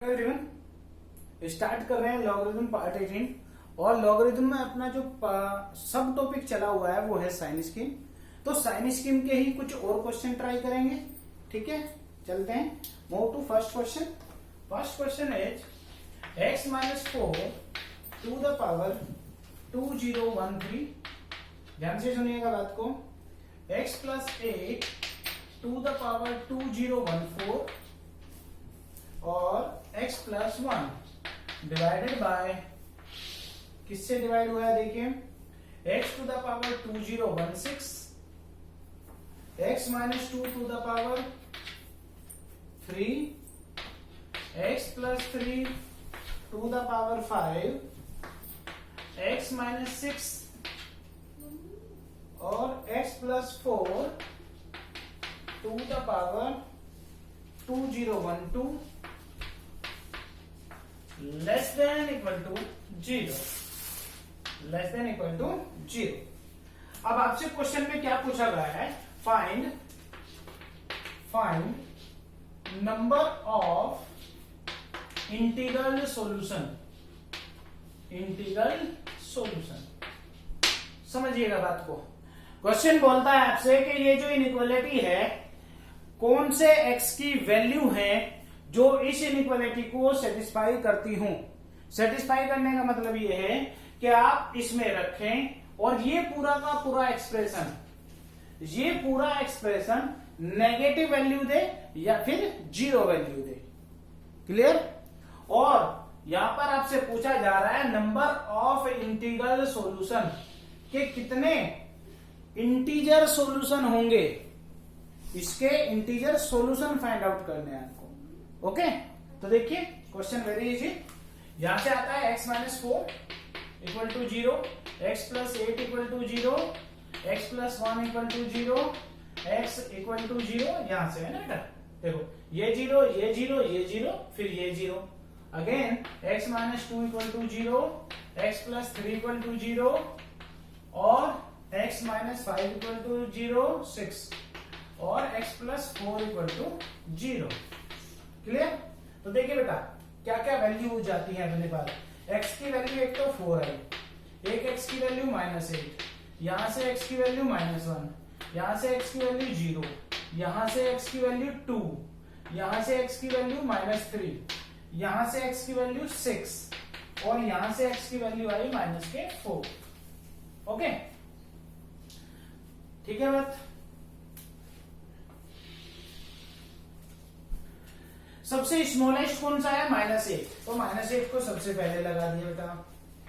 Everyone, start कर रहे हैं लॉगरिथम पार्ट 18 और लॉगरिथम में अपना जो सब टॉपिक चला हुआ है वो है साइन स्कीम। तो साइन स्कीम के ही कुछ और क्वेश्चन ट्राई करेंगे। ठीक है, चलते हैं। Move to first question. First question is x minus 4 to the power 2013। ध्यान से सुनिएगा बात को। x plus 8 to the power 2014 और x प्लस 1 डिवाइडेड बाय, किससे डिवाइड हुआ है देखिए, x to the power 2016, x minus 2 to the power 3, x plus 3 to the power 5, x minus 6 और x plus 4 to the power 2012 less than equal to 0, less than equal to 0। अब आपसे question में क्या पूछा गया है, find number of integral solution. Integral solution समझिएगा बात को। क्वेश्चन बोलता है आपसे कि ये जो इनइक्वालिटी है, कौन से x की वैल्यू है जो इस इनइक्वालिटी को सेटिस्फाई करती हूं। सेटिस्फाई करने का मतलब ये है कि आप इसमें रखें और ये पूरा का पूरा एक्सप्रेशन, ये पूरा एक्सप्रेशन नेगेटिव वैल्यू दे या फिर 0 वैल्यू दे। क्लियर। और यहां पर आपसे पूछा जा रहा है नंबर ऑफ इंटीग्रल सॉल्यूशन के कितने इंटीजर सॉल्यूशन होंगे, इसके इंटीजर सॉल्यूशन फाइंड आउट करने हैं आपको। ओके, तो देखिए क्वेश्चन वेरी इजी। यहां से आता है x minus 4 equal to 0, x plus 8 equal to 0, x plus 1 equal to 0, x equal to 0। यहां से है ना बेटा, देखो ये 0, ये 0, ये 0, फिर ये 0। Again x minus 2 equal to 0, x plus 3 equal to 0 और x माइनस 5 इक्वल टू 0, 6 और x plus 4 equal to 0। Clear. तो देखिए बेटा क्या क्या वैल्यू हो जाती है अपने पास। x की वैल्यू एक तो 4 है, एक x की वैल्यू -8, यहां से x की वैल्यू -1, यहां से x की वैल्यू 0, यहां से x की वैल्यू 2, यहां से x की वैल्यू -3, यहां से x की वैल्यू 6 और यहां से x की वैल्यू आई -4। ओके, ठीक है बात। सबसे स्मॉलेस्ट कौन सा है, -8, तो -8 को सबसे पहले लगा दिया बेटा,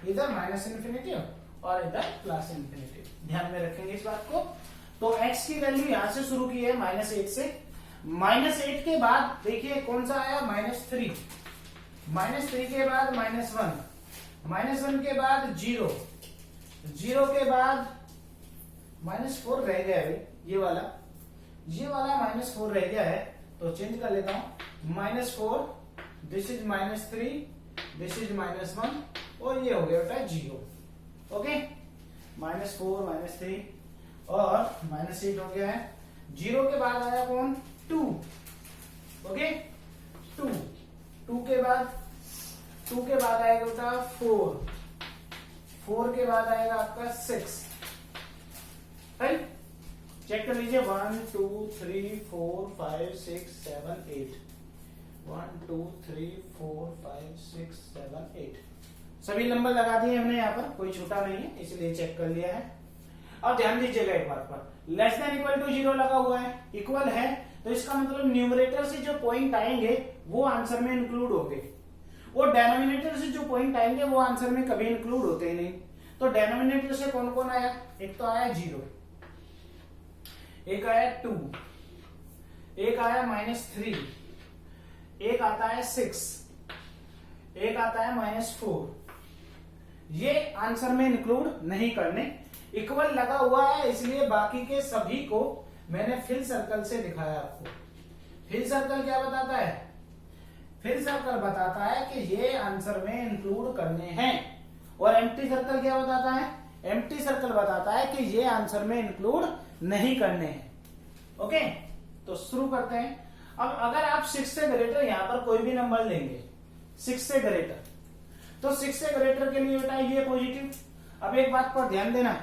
इधर -∞ और इधर +∞। ध्यान में रखेंगे इस बात को। तो x की वैल्यू यहां से शुरू की है -8 से। -8 के बाद देखिए कौन सा आया, -3, -3 के बाद -1, -1 के बाद 0, 0 के बाद -4 रह गया है, ये वाला -4 रह गया है, तो चेंज कर लेता हूं। -4, दिस इज -3, दिस इज -1 और ये हो गया बेटा 0। ओके, -4, -3 और -8 हो गया है। 0 के बाद आया कौन, 2। ओके, 2 के बाद आएगा बेटा 4 के बाद आएगा आपका 6। राइट, चेक कर लीजिए। 1 2 3 4 5 6 7 8, 1 2 3 4 5 6 7 8 सभी नंबर लगा दिए हमने, यहाँ पर कोई छूटा नहीं है, इसलिए चेक कर लिया है। अब ध्यान दीजिएगा एक बात पर, लेस देन इक्वल टू 0 लगा हुआ है, इक्वल है, तो इसका मतलब न्यूमरेटर से जो पॉइंट आएंगे वो आंसर में इंक्लूड होंगे, और डेनोमिनेटर से जो पॉइंट आएंगे वो आंसर में कभी इंक्लूड होते ही नहीं। तो डेनोमिनेटर से कौन कौन आया, एक तो आया 0, एक आया 2, एक आया -3, एक आता है 6, एक आता है -4। ये आंसर में इंक्लूड नहीं करने। इक्वल लगा हुआ है इसलिए बाकी के सभी को मैंने फिल सर्कल से दिखाया आपको। फिल सर्कल क्या बताता है, फिल सर्कल बताता है कि ये आंसर में इंक्लूड करने हैं, और एम्प्टी सर्कल क्या बताता है, एम्प्टी सर्कल बताता है कि ये आंसर में इंक्लूड नहीं करने हैं। ओके, तो शुरू करते हैं। अब अगर आप 6 से ग्रेटर यहां पर कोई भी नंबर लेंगे, 6 से ग्रेटर, तो 6 से ग्रेटर के लिए बेटा ये पॉजिटिव। अब एक बात पर ध्यान देना,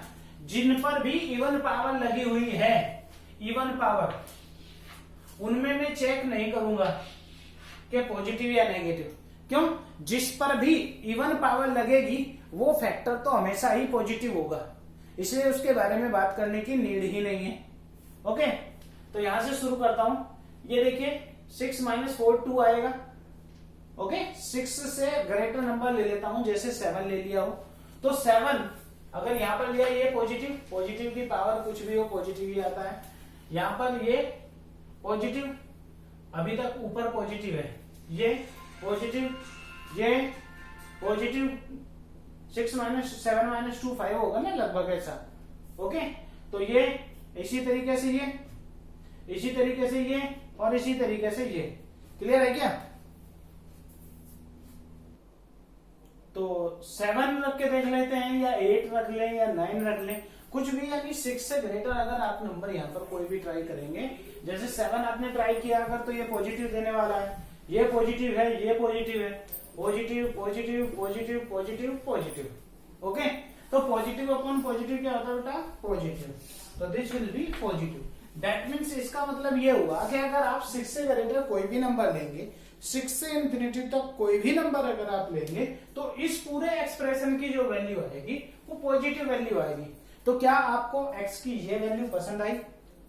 जिन पर भी इवन पावर लगी हुई है, इवन पावर, उनमें मैं चेक नहीं करूंगा कि पॉजिटिव या नेगेटिव। क्यों? जिस पर भी इवन पावर लगेगी वो फैक्टर तो हमेशा ही पॉजिटिव होगा, इसलिए उसके बारे में बात करने की नीड ही नहीं है। ओके, तो यहां से शुरू करता हूं। ये देखिए 6 - 4 2 आएगा। ओके, 6 से ग्रेटर नंबर ले लेता हूं, जैसे 7 ले लिया हो, तो 7 अगर यहां पर लिया ये पॉजिटिव, पॉजिटिव की पावर कुछ भी हो पॉजिटिव ही आता है। यहां पर ये पॉजिटिव, अभी तक ऊपर पॉजिटिव है, ये पॉजिटिव, ये पॉजिटिव, 6 - 7 - 2 5 होगा ना लगभग ऐसा। ओके, तो ये इसी तरीके से ये, इसी तरीके से ये, और इसी तरीके से ये। क्लियर है क्या? तो 7 रख के देख लेते हैं, या 8 रख लें, या 9 रख लें, कुछ भी, यानी 6 से ग्रेटर अगर आप नंबर यहाँ पर कोई भी ट्राई करेंगे, जैसे 7 आपने ट्राई किया अगर, तो ये पॉजिटिव देने वाला है, ये पॉजिटिव है, ये पॉजिटिव है, positive positive positive positive positive. Okay, तो पॉजिटिव अपॉन पॉजिटिव क्या होता है बेटा? पॉजिटिव। तो this will be positive. That means इसका मतलब ये हुआ कि अगर आप 6 से ग्रेटर कोई भी नंबर लेंगे, 6 से इंफिनिटी तक कोई भी नंबर अगर आप लेंगे, तो इस पूरे एक्सप्रेशन की जो वैल्यू आएगी वो पॉजिटिव वैल्यू आएगी। तो क्या आपको x की ये वैल्यू पसंद आई?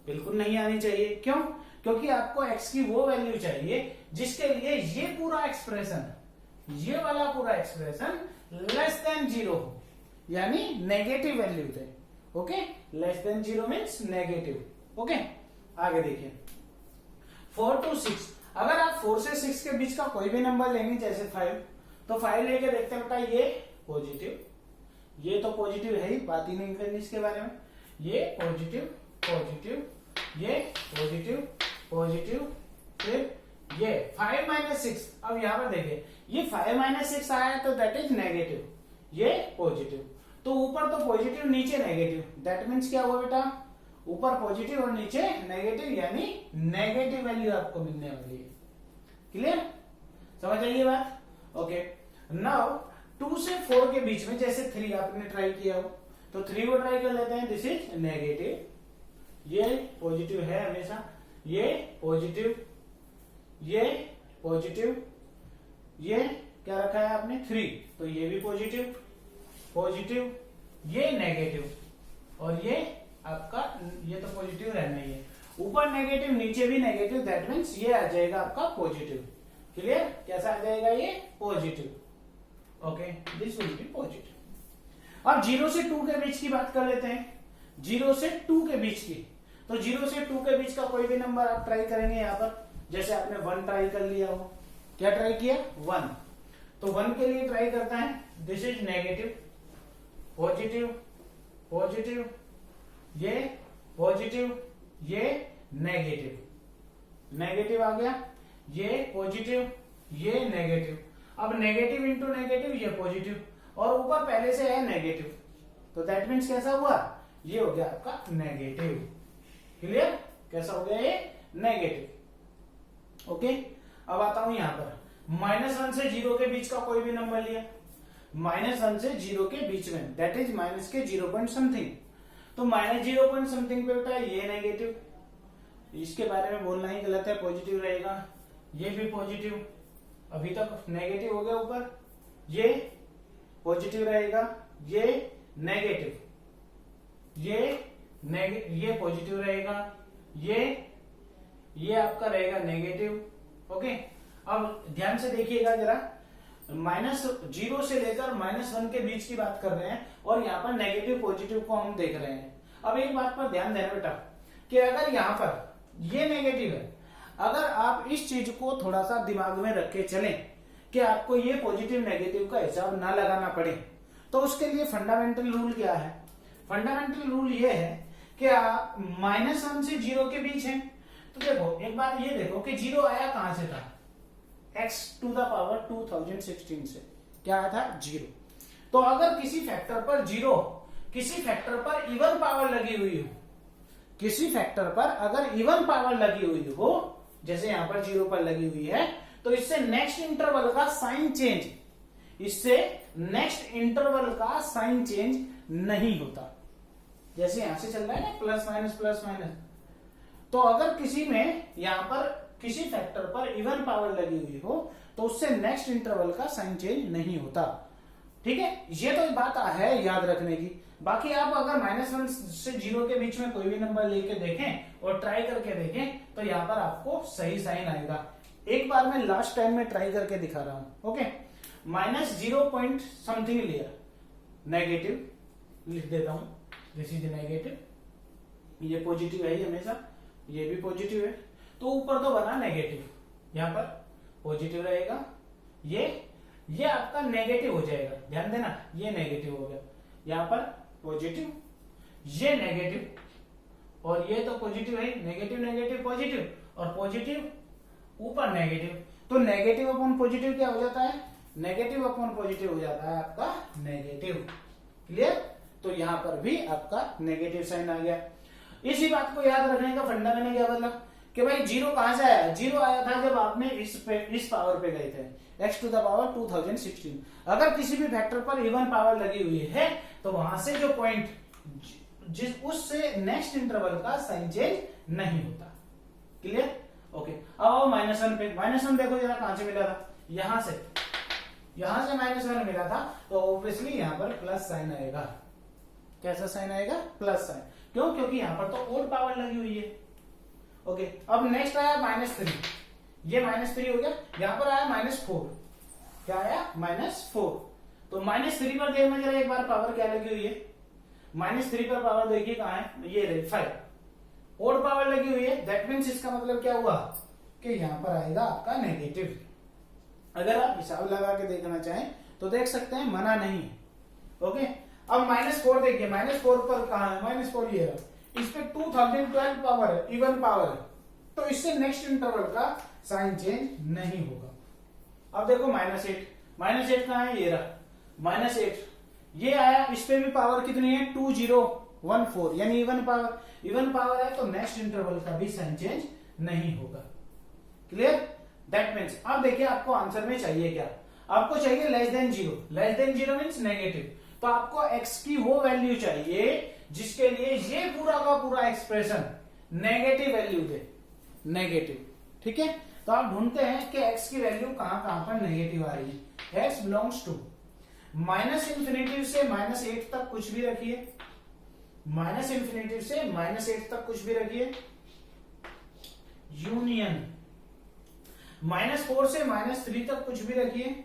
बिल्कुल नहीं आनी चाहिए। क्यों? क्योंकि आपको x की वो वैल्यू चाहिए जिसके लिए ये पूरा एक्सप्रेशन, ये वाला पूरा एक्सप्रेशन लेस देन 0 हो, यानी नेगेटिव वैल्यू दे। Okay, less than 0 means negative. Okay, आगे देखिए 4 to 6, अगर आप 4 से 6 के बीच का कोई भी नंबर लेंगे, जैसे 5, तो 5 लेके देखते हैं बेटा, ये पॉजिटिव, ये तो पॉजिटिव है ही, बात ही नहीं करनी इसके बारे में, ये पॉजिटिव पॉजिटिव, ये पॉजिटिव पॉजिटिव, फिर ये 5 - 6। अब यहां पर देखिए ये 5 - 6 आया तो दैट इज नेगेटिव, ये पॉजिटिव, तो ऊपर तो पॉजिटिव नीचे नेगेटिव, दैट मीन्स क्या हुआ बेटा? ऊपर पॉजिटिव और नीचे नेगेटिव, यानी नेगेटिव वैल्यू आपको मिलने वाली है। क्लियर? समझ आइए बात? ओके, नाउ 2 से 4 के बीच में, जैसे 3 आपने ट्राई किया हो, तो 3 को ट्राई कर लेते हैं। दिस इज नेगेटिव, ये पॉजिटिव है हमेशा, ये पॉजिटिव, ये पॉजिटिव, ये क्या रखा है आपने 3, तो ये भी पॉजिटिव पॉजिटिव, ये नेगेटिव, और ये आपका, ये तो पॉजिटिव रहना ही है, ऊपर नेगेटिव नीचे भी नेगेटिव, दैट मीन्स ये आ जाएगा आपका पॉजिटिव। क्लियर? कैसा आ जाएगा? ये positive. Okay, this will be positive. अब 0 से 2 के बीच की बात कर लेते हैं, 0 से 2 के बीच की, तो 0 से 2 के बीच का कोई भी नंबर आप ट्राई करेंगे यहाँ पर, जैसे आपने 1 ट्राई कर लिया हो, क्या ट्राई किया? 1, तो 1 के लिए ट्राई करता है, this is negative positive positive, ये पॉजिटिव, ये नेगेटिव, नेगेटिव आ गया, ये पॉजिटिव, ये नेगेटिव। अब नेगेटिव इंटू नेगेटिव, ये पॉजिटिव, और ऊपर पहले से है नेगेटिव, तो दैट मीन्स कैसा हुआ? ये हो गया आपका नेगेटिव। क्लियर? कैसा हो गया? ये नेगेटिव। ओके, अब आता हूं यहां पर, -1 से 0 के बीच का कोई भी नंबर लिया, -1 से 0 के बीच में, दैट इज माइनस के 0 पॉइंट समथिंग, तो -0 पॉइंट समथिंग पे बेटा ये नेगेटिव, इसके बारे में बोलना ही गलत है, पॉजिटिव रहेगा, ये भी पॉजिटिव, अभी तक नेगेटिव हो गया ऊपर, ये पॉजिटिव रहेगा, ये नेगेटिव, ये पॉजिटिव रहेगा, ये आपका रहेगा नेगेटिव। ओके, अब ध्यान से देखिएगा जरा, -0 से लेकर -1 के बीच की बात कर रहे हैं, और यहाँ पर नेगेटिव पॉजिटिव को हम देख रहे हैं। अब एक बात पर ध्यान देना बेटा, कि अगर यहाँ पर ये नेगेटिव है, अगर आप इस चीज को थोड़ा सा दिमाग में रख के चलें कि आपको ये पॉजिटिव नेगेटिव का हिसाब ना लगाना पड़े, तो उसके लिए फंडामेंटल रूल क्या है? फंडामेंटल रूल ये है कि आप -1 से 0 के बीच है, तो देखो एक बार ये देखो कि 0 आया कहां से था? x⁻² 2016 से क्या आया था? 0। तो अगर किसी फैक्टर पर 0, किसी फैक्टर पर इवन पावर लगी हुई हो, किसी फैक्टर पर अगर इवन पावर लगी हुई हो, जैसे यहां पर 0 पर लगी हुई है, तो इससे नेक्स्ट इंटरवल का साइन चेंज, इससे नेक्स्ट इंटरवल का साइन चेंज नहीं होता। जैसे यहां से चल रहा है ना प्लस माइनस, तो अगर किसी में यहां पर किसी फैक्टर पर इवन पावर लगी हुई हो तो उससे नेक्स्ट इंटरवल का साइन चेंज नहीं होता। ठीक है, ये तो बात है याद रखने की। बाकी आप अगर -1 से 0 के बीच में कोई भी नंबर लेके देखें और ट्राई करके देखें तो यहाँ पर आपको सही साइन आएगा। एक बार मैं लास्ट टाइम में ट्राई करके दिखा रहा हूं। ओके, -0 पॉइंट समथिंग लिया, नेगेटिव लिख देता हूं, दिस इज नेगेटिव, ये पॉजिटिव है हमेशा, ये भी पॉजिटिव है, तो ऊपर तो बना नेगेटिव, यहाँ पर पॉजिटिव रहेगा, ये आपका नेगेटिव हो जाएगा, ध्यान देना, ये नेगेटिव हो गया, यहाँ पर पॉजिटिव, ये नेगेटिव और ये तो पॉजिटिव है, नेगेटिव नेगेटिव पॉजिटिव और पॉजिटिव ऊपर नेगेटिव, तो नेगेटिव अपॉन पॉजिटिव क्या हो जाता है, नेगेटिव अपॉन पॉजिटिव हो जाता है आपका नेगेटिव। क्लियर, तो यहां पर भी आपका नेगेटिव साइन आ गया। इसी बात को याद रखने का फंडा मैंने क्या बोला कि भाई 0 कहां से आया, 0 आया था जब आपने इस पावर पे गए थे, x टू द पावर 2016। अगर किसी भी फैक्टर पर इवन पावर लगी हुई है तो वहां से जो पॉइंट जिस उससे नेक्स्ट इंटरवल का साइन चेंज नहीं होता। Clear, okay. अब आओ -1 पे, -1 देखो जरा कहां से मिला था, यहां से -1 मिला था, तो ऑब्वियसली यहां पर प्लस साइन आएगा। कैसा साइन आएगा, प्लस साइन, क्यों, क्योंकि यहां पर तो और पावर लगी हुई है। ओके, अब नेक्स्ट आया -3, ये -3 हो गया, यहां पर आया -4, क्या आया -4, तो -3 पर देखना जरा एक बार पावर क्या लगी हुई है, -3 पर पावर देखिए कहां है, ये रही 5, और पावर लगी हुई है, दैट मीन्स इसका मतलब क्या हुआ कि यहां पर आएगा आपका नेगेटिव। अगर आप हिसाब लगा के देखना चाहें तो देख सकते हैं, मना नहीं है। ओके, अब -4 देखिए, -4 पर कहां है, -4 ये है, इस पे 2012 पावर है, इवन पावर है, तो इससे नेक्स्ट इंटरवल का साइन चेंज नहीं होगा। अब देखो -8 कहां है, ये रहा -8, ये आया, इस पे भी पावर कितनी है, 2014, यानी इवन पावर है, तो नेक्स्ट इंटरवल का भी साइन चेंज नहीं होगा। क्लियर, दैट मीन्स अब देखिए आपको आंसर में चाहिए क्या, आपको चाहिए <0 मीन्स नेगेटिव, तो आपको x की वो वैल्यू चाहिए जिसके लिए ये पूरा का पूरा एक्सप्रेशन नेगेटिव वैल्यू दे, नेगेटिव। ठीक है, तो आप ढूंढते हैं कि x की वैल्यू कहां कहां पर नेगेटिव आ रही है। x बिलोंग्स टू -∞ से -8 तक कुछ भी रखिए, -∞ से -8 तक कुछ भी रखिए, यूनियन -4 से -3 तक कुछ भी रखिए,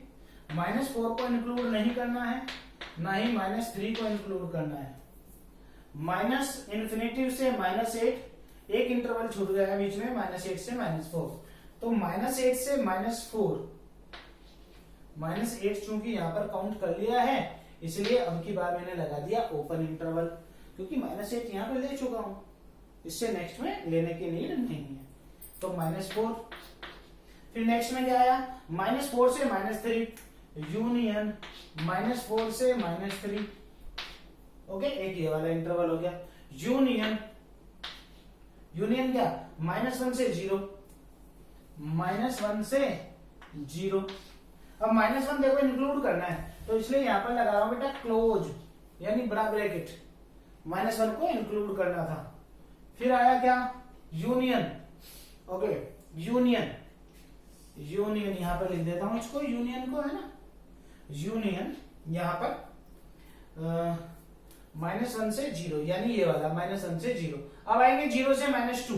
-4 को इंक्लूड नहीं करना है, ना ही -3 को इंक्लूड करना है, -∞ से -8, एक इंटरवल छूट गया बीच में, -8 से -4, तो -8 से -4, -8 चूंकि यहां पर काउंट कर लिया है इसलिए अब की बार मैंने लगा दिया ओपन इंटरवल, क्योंकि -8 यहां पर ले चुका हूं, इससे नेक्स्ट में लेने की नीड नहीं है, तो -4। फिर नेक्स्ट में क्या आया, -4 से -3, यूनियन -4 से -3, ओके, एक ये वाला इंटरवल हो गया, यूनियन क्या, -1 से 0, -1 से 0। अब -1 देखो इंक्लूड करना है, तो इसलिए यहां पर लगा रहा हूं बेटा क्लोज, यानी बड़ा ब्रैकेट, -1 को इंक्लूड करना था। फिर आया क्या, यूनियन, ओके, यूनियन यहां पर लिख देता हूं इसको, यूनियन को, है ना, यूनियन यहां पर -1 से 0, यानी ये वाला -1 से 0। अब आएंगे 0 से -2,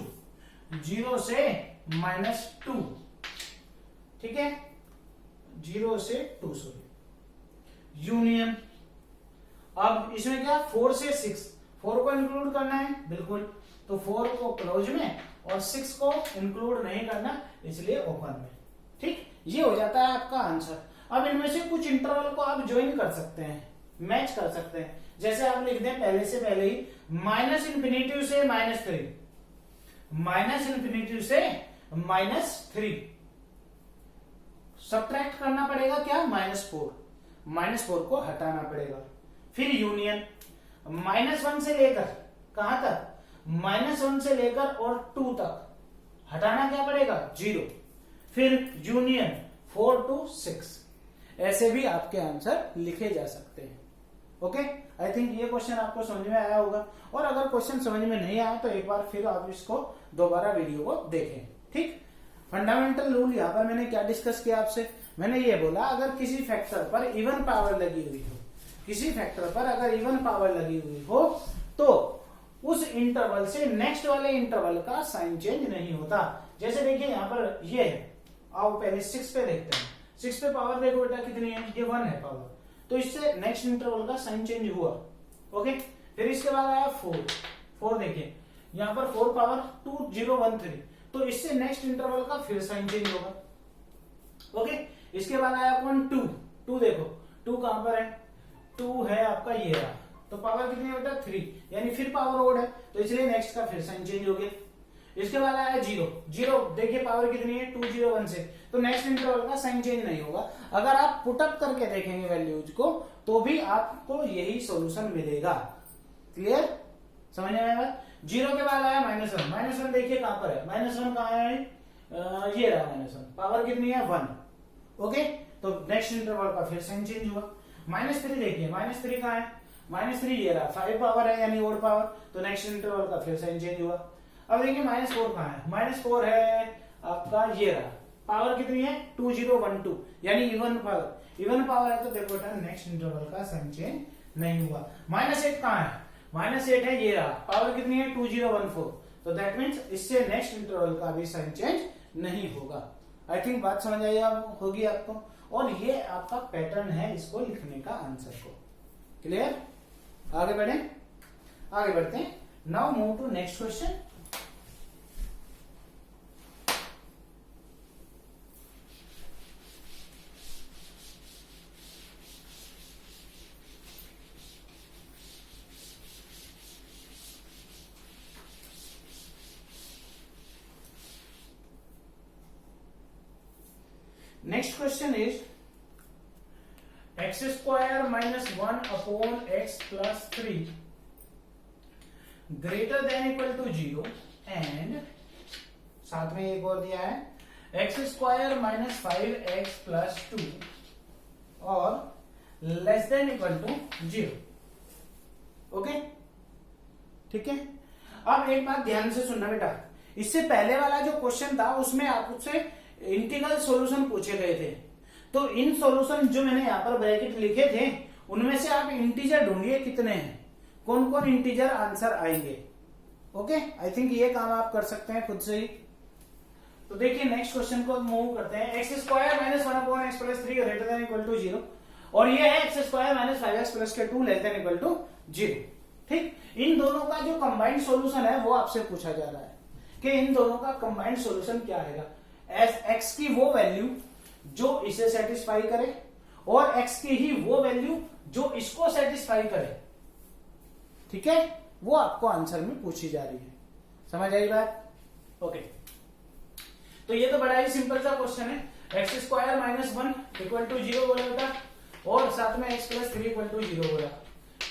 0 से -2, ठीक है, 0 से 2, सॉरी, यूनियन। अब इसमें क्या, 4 से 6, 4 को इंक्लूड करना है बिल्कुल, तो 4 को क्लोज में और 6 को इंक्लूड नहीं करना, इसलिए ओपन में। ठीक, ये हो जाता है आपका आंसर। अब इनमें से कुछ इंटरवल को आप ज्वाइन कर सकते हैं, मैच कर सकते हैं, जैसे आप लिख दें पहले से पहले ही -∞ से -3, -∞ से -3, सब्ट्रैक्ट करना पड़ेगा क्या, -4 को हटाना पड़ेगा। फिर यूनियन -1 से लेकर कहां तक, -1 से लेकर और 2 तक हटाना क्या पड़ेगा, 0। फिर यूनियन 4 to 6, ऐसे भी आपके आंसर लिखे जा सकते हैं। ओके, आई थिंक ये क्वेश्चन आपको समझ में आया होगा, और अगर क्वेश्चन समझ में नहीं आया तो एक बार फिर आप इसको दोबारा वीडियो को देखें। ठीक, फंडामेंटल रूल यहाँ पर मैंने क्या डिस्कस किया आपसे, मैंने ये बोला अगर किसी फैक्टर पर इवन पावर लगी हुई हो, किसी फैक्टर पर अगर इवन पावर लगी हुई हो तो उस इंटरवल से नेक्स्ट वाले इंटरवल का साइन चेंज नहीं होता। जैसे देखिए यहाँ पर ये है, आओ पहले 6 पे देखते हैं। 6 पे पावर देखो बेटा कितनी है, ये 1 है पावर, तो इससे नेक्स्ट इंटरवल का साइन चेंज हुआ। ओके, फिर इसके बाद आया 4 देखिए यहाँ पर 4 पावर 2013, तो इससे नेक्स्ट इंटरवल का फिर साइन चेंज होगा। ओके, इसके बाद आया कौन 2 देखो 2 कहां पर है, 2 है आपका ये रहा, तो पावर कितनी है बेटा 3, यानी फिर पावर ओड है, तो इसलिए नेक्स्ट का फिर साइन चेंज हो गया। इसके बाद आया 0 देखिए पावर कितनी है 201 से, तो नेक्स्ट इंटरवल का साइन चेंज नहीं होगा। अगर आप पुटअप करके देखेंगे वैल्यूज को तो भी आपको यही सॉल्यूशन मिलेगा। क्लियर, समझ में आया बात। 0 के बाद आया -1 देखिए कहां पर है, -1 कहां है, ये रहा -1, पावर कितनी है 1। ओके, तो नेक्स्ट इंटरवल का फिर साइन चेंज हुआ। -3 देखिए, -3 कहां है, -3 ये रहा, 5 पावर है यानी ओड पावर, तो नेक्स्ट इंटरवल का फिर साइन चेंज हुआ। अब देखिए -4 कहां है, -4 है आपका ये रहा, पावर कितनी है 2012, यानी इवन पावर है, तो देखो बेटा नेक्स्ट इंटरवल का साइन चेंज नहीं हुआ। -8 कहां है, -8 है ये रहा, पावर कितनी है 2014, तो दैट मीन्स इससे नेक्स्ट इंटरवल का भी साइन चेंज नहीं होगा। आई थिंक बात समझ आई होगी आपको, और ये आपका पैटर्न है इसको लिखने का आंसर को। क्लियर, आगे बढ़ते हैं। Now move to next question. Next question is x square minus 1 upon x plus 3 greater than equal to 0 and साथ में एक और दिया है x square minus 5x plus 2 और less than equal to 0। Okay, ठीक है। अब एक बात ध्यान से सुनना बेटा, इससे पहले वाला जो क्वेश्चन था उसमें आपसे इंटीग्रल सॉल्यूशन पूछे गए थे, तो इन सॉल्यूशन जो मैंने यहाँ पर ब्रैकेट लिखे थे उनमें से आप इंटीजर ढूंढिए कितने हैं, कौन कौन इंटीजर आंसर आएंगे। ओके, आई थिंक ये काम आप कर सकते हैं खुद से ही। तो देखिए नेक्स्ट क्वेश्चन को मूव करते हैं। X square minus 1 upon x plus 3 greater than equal to 0, और ये है x square minus 5x plus 2 less than equal to 0। ठीक, इन दोनों का जो कंबाइंड सॉल्यूशन है वो आपसे पूछा जा रहा है कि इन दोनों का कंबाइंड सॉल्यूशन क्या आएगा। एक्स की वो वैल्यू जो इसे सेटिस्फाई करे और एक्स की ही वो वैल्यू जो इसको सेटिस्फाई करे, ठीक है, वो आपको आंसर में पूछी जा रही है। समझ आई बात। ओके, तो ये तो बड़ा ही सिंपल सा क्वेश्चन है। X square minus 1 equal to 0 बोला था और साथ में एक्स प्लस 3 इक्वल टू 0 बोला,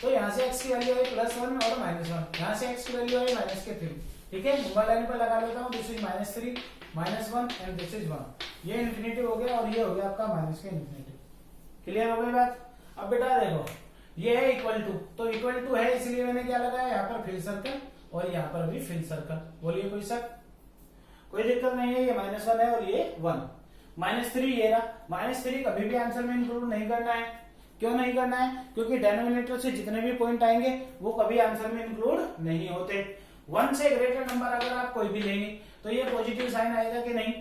तो यहां से एक्स की वैल्यू है +1 और -1, यहां से एक्स की वैल्यू है -3। ठीक है, नंबर लाइन पर लगा लेता हूं, this is -3 -1 and this is 1, ये इन्फिनिटी हो गया और ये हो गया आपका माइनस के इन्फिनिटी। क्लियर हो गई बात। अब बेटा देखो ये है इक्वल टू, तो इक्वल टू है इसलिए मैंने क्या लगाया यहाँ पर फिल सर्कल और यहाँ पर भी फिल सर्कल। बोलिए कोई शक, कोई दिक्कत नहीं है। ये -1 है और ये 1, -3 ये रहा। -3 कभी भी आंसर में इंक्लूड नहीं करना है। क्यों नहीं करना है? क्योंकि डिनोमिनेटर से जितने भी पॉइंट आएंगे वो कभी आंसर में इंक्लूड नहीं होते। 1 से ग्रेटर नंबर अगर आप कोई भी लेंगे तो ये पॉजिटिव साइन आएगा कि नहीं,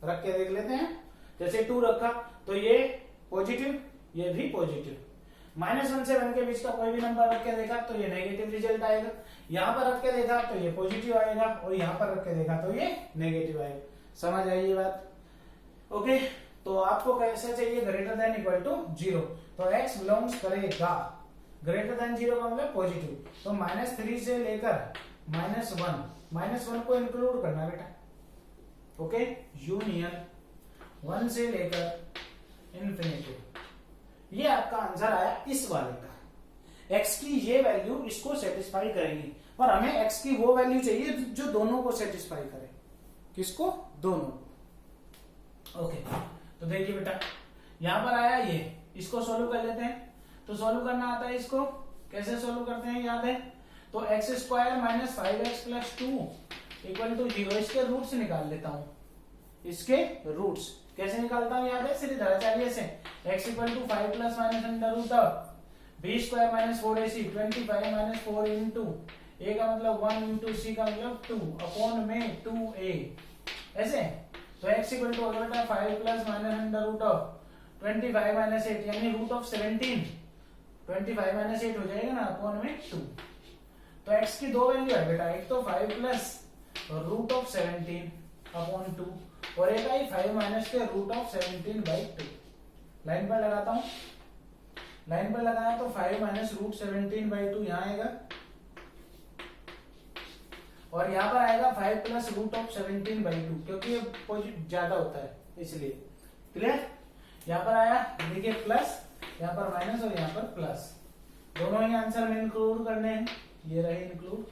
रख के देख लेते हैं। जैसे 2 रखा तो ये पॉजिटिव, ये भी पॉजिटिव। -1 से 1 के बीच का कोई भी नंबर रख के देखा तो ये नेगेटिव रिजल्ट आएगा। यहां पर रख के देखा तो ये पॉजिटिव आएगा और यहां पर रख के देखा तो ये नेगेटिव आएगा। समझ आई ये बात। ओके, तो आपको कैसे चाहिए? ग्रेटर देन इक्वल टू 0, तो x बिलोंग्स करेगा ग्रेटर देन 0 का मतलब पॉजिटिव। तो -3 से लेकर -1 को इंक्लूड करना बेटा। ओके, यूनियन 1 से लेकर इन्फिनिटी, ये आपका आंसर आया इस वाले का। x की ये वैल्यू इसको सेटिस्फाई करेगी, पर हमें x की वो वैल्यू चाहिए जो दोनों को सेटिस्फाई करे। किसको? दोनों। ओके, तो देखिए बेटा यहां पर आया ये, इसको सोल्व कर लेते हैं। तो सोल्व करना आता है इसको, कैसे सोल्व करते हैं याद है? तो x square minus 5x plus 2 equal to 0, इसके रूट्स निकाल लेता हूं। इसके रूट्स कैसे निकालता हूं याद है? सीधे से x equal to 5 plus minus under root of b square minus 4ac 25 minus 4 into a का मतलब 1 इंटू c का मतलब 2 अपॉन में 2a, ऐसे। तो x इक्वल टू अगर बेटा 5 plus minus under root of 25 minus 8 यानी रूट ऑफ 17, 25 माइनस 8 हो जाएगा ना अपॉन में 2। तो x की दो वैल्यू है बेटा, एक तो 5 प्लस रूट ऑफ 17 अपॉन 2 और एक आई 5 माइनस के रूट ऑफ 17 बाई 2। लाइन पर लगाता हूं, लाइन पर लगाया तो 5 माइनस रूट 17 बाई 2 यहां आएगा और यहां पर आएगा 5 प्लस रूट ऑफ 17 बाई 2, क्योंकि ये ज्यादा होता है इसलिए। क्लियर? यहां पर आया, देखिए प्लस, यहां पर माइनस और यहां पर प्लस, दोनों ही आंसर में इंक्लूड करने हैं, ये रहे इंक्लूड।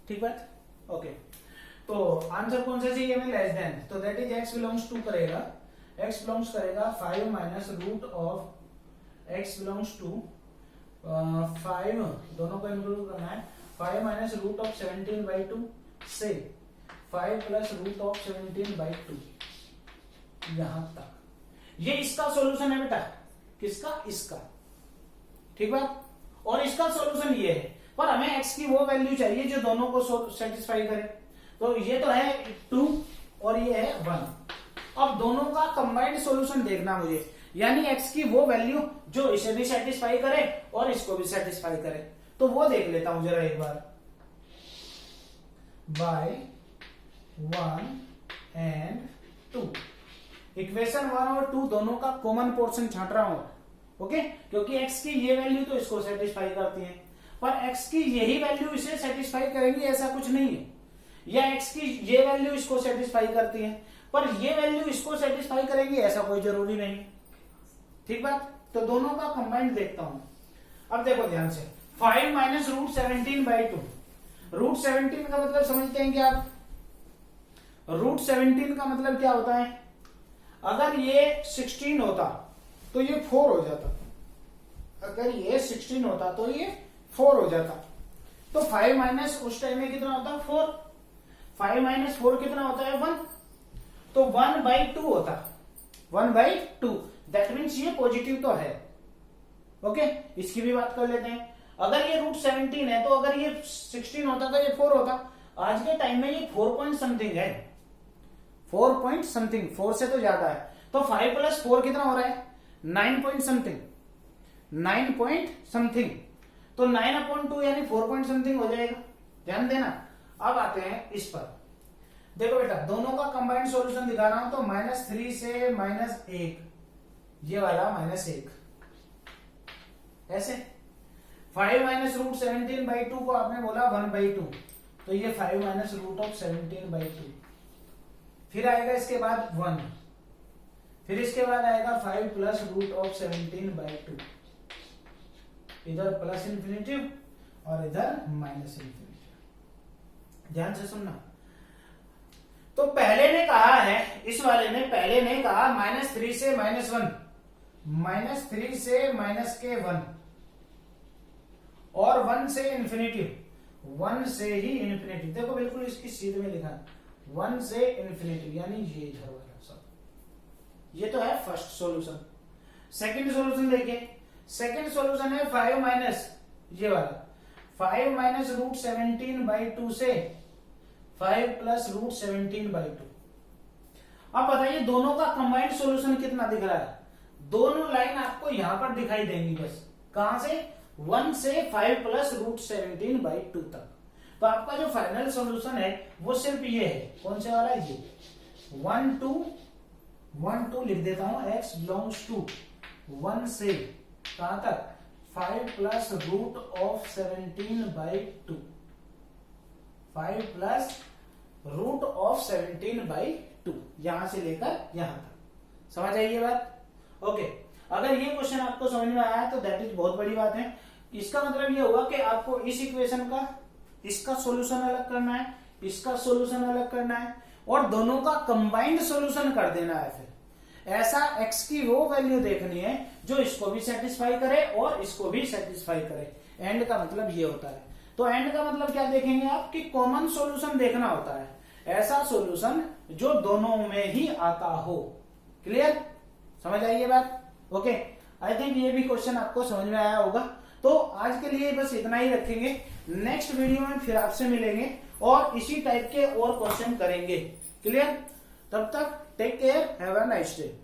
ठीक बात? ओके, तो आंसर कौन सा चाहिए हमें? लेस देन, तो that is x belongs to करेगा, x बिलोंग्स करेगा 5 minus root of x belongs to 5, दोनों को इंक्लूड करना है, 5 माइनस रूट ऑफ 17 बाई 2 से 5 प्लस रूट ऑफ 17 बाई 2 यहां तक। ये इसका सॉल्यूशन है बेटा, किसका? इसका। ठीक बात? और इसका सॉल्यूशन ये है, पर हमें x की वो वैल्यू चाहिए जो दोनों को सेटिस्फाई करे। तो ये तो है 2 और ये है 1। अब दोनों का कंबाइंड सॉल्यूशन देखना मुझे, यानी x की वो वैल्यू जो इसे भी सेटिस्फाई करे और इसको भी सेटिस्फाई करे। तो वो देख लेता हूं जरा एक बार। बाय 1 एंड 2, इक्वेशन 1 और 2 दोनों का कॉमन पोर्शन छांट रहा हूं, ओके? क्योंकि x की ये वैल्यू तो इसको सेटिस्फाई करती है, पर x की यही वैल्यू इसे सेटिस्फाई करेगी ऐसा कुछ नहीं है, या x की ये वैल्यू इसको सेटिस्फाई करती है पर ये वैल्यू इसको सेटिस्फाई करेगी ऐसा कोई जरूरी नहीं। ठीक बात? तो दोनों का कंबाइंड देखता हूं। अब देखो ध्यान से, 5 माइनस रूट 17 बाई 2, रूट 17 का मतलब समझते हैं क्या आप? रूट 17 का मतलब क्या होता है? अगर ये 16 होता तो ये 4 हो जाता, अगर ये 16 होता तो ये 4 हो जाता। तो 5 माइनस उस टाइम में कितना होता? 4। 5 माइनस 4 कितना होता है? 1। तो 1 बाई 2 होता, 1 बाई 2, दैट मीन्स ये पॉजिटिव तो है। ओके, इसकी भी बात कर लेते हैं। अगर ये रूट 17 है तो अगर ये 16 होता तो ये 4 होता। आज के टाइम में ये 4 पॉइंट समथिंग है, 4 पॉइंट समथिंग, 4 से तो ज्यादा है। तो 5 प्लस 4 कितना हो रहा है? 9 पॉइंट समथिंग, 9 पॉइंट समथिंग। तो 9/2 यानी 4 पॉइंट समथिंग हो जाएगा। ध्यान देना। अब आते हैं इस पर। देखो बेटा, दोनों का कंबाइंड सॉल्यूशन दिखा रहा हूं तो -3 से -1, ये वाला -1, ऐसे। 5 माइनस रूट 17 बाई 2 को आपने बोला 1/2, तो ये 5 माइनस रूट ऑफ 17 बाई 2। फिर आएगा इसके बाद 1, फिर इसके बाद आएगा 5 प्लस रूट ऑफ 17 बाई 2, इधर प्लस इंफिनिटिव और इधर माइनस इंफिनिटिव। ध्यान से सुनना। तो पहले ने कहा है, इस वाले ने पहले ने कहा -3 से -1, -3 से माइनस के 1 और 1 से इंफिनिटिव, 1 से ही इंफिनिटिव। देखो बिल्कुल इसकी सीध में लिखा 1 से इंफिनिटिव, यानी ये इधर वाला सब। ये तो है फर्स्ट सॉल्यूशन। सेकंड सॉल्यूशन देखिए, सेकंड सॉल्यूशन है 5 माइनस ये वाला, 5 माइनस रूट 17 बाई 2 से 5 प्लस रूट 17 बाई 2। अब बताइए दोनों का कंबाइंड सॉल्यूशन कितना दिख रहा है? दोनों लाइन आपको यहां पर दिखाई देंगी बस। कहां से? 1 से 5 प्लस रूट 17 बाई 2 तक। तो आपका जो फाइनल सॉल्यूशन है वो सिर्फ ये है। कौन से वाला? ये 1 2 लिख देता हूं। x बिलोंग्स टू 1 से कहां तक? 5 plus root of 17 by 2, 5 plus root of 17 by 2, यहां से लेकर यहां तक। समझ आई ये बात? ओके, अगर ये क्वेश्चन आपको समझ में आया तो दैट इज बहुत बड़ी बात है। इसका मतलब ये हुआ कि आपको इस इक्वेशन का इसका सॉल्यूशन अलग करना है, इसका सॉल्यूशन अलग करना है और दोनों का कंबाइंड सॉल्यूशन कर देना है। फिर ऐसा x की वो वैल्यू देखनी है जो इसको भी सेटिस्फाई करे और इसको भी सेटिस्फाई करे। एंड का मतलब ये होता है। तो एंड का मतलब क्या देखेंगे आप कि कॉमन सॉल्यूशन देखना होता है, ऐसा सॉल्यूशन जो दोनों में ही आता हो। क्लियर, समझ आई ये बात? ओके, आई थिंक ये भी क्वेश्चन आपको समझ में आया होगा। तो आज के लिए बस इतना ही रखेंगे। नेक्स्ट वीडियो में फिर आपसे मिलेंगे और इसी टाइप के और क्वेश्चन करेंगे। क्लियर, तब तक take care, have a nice day.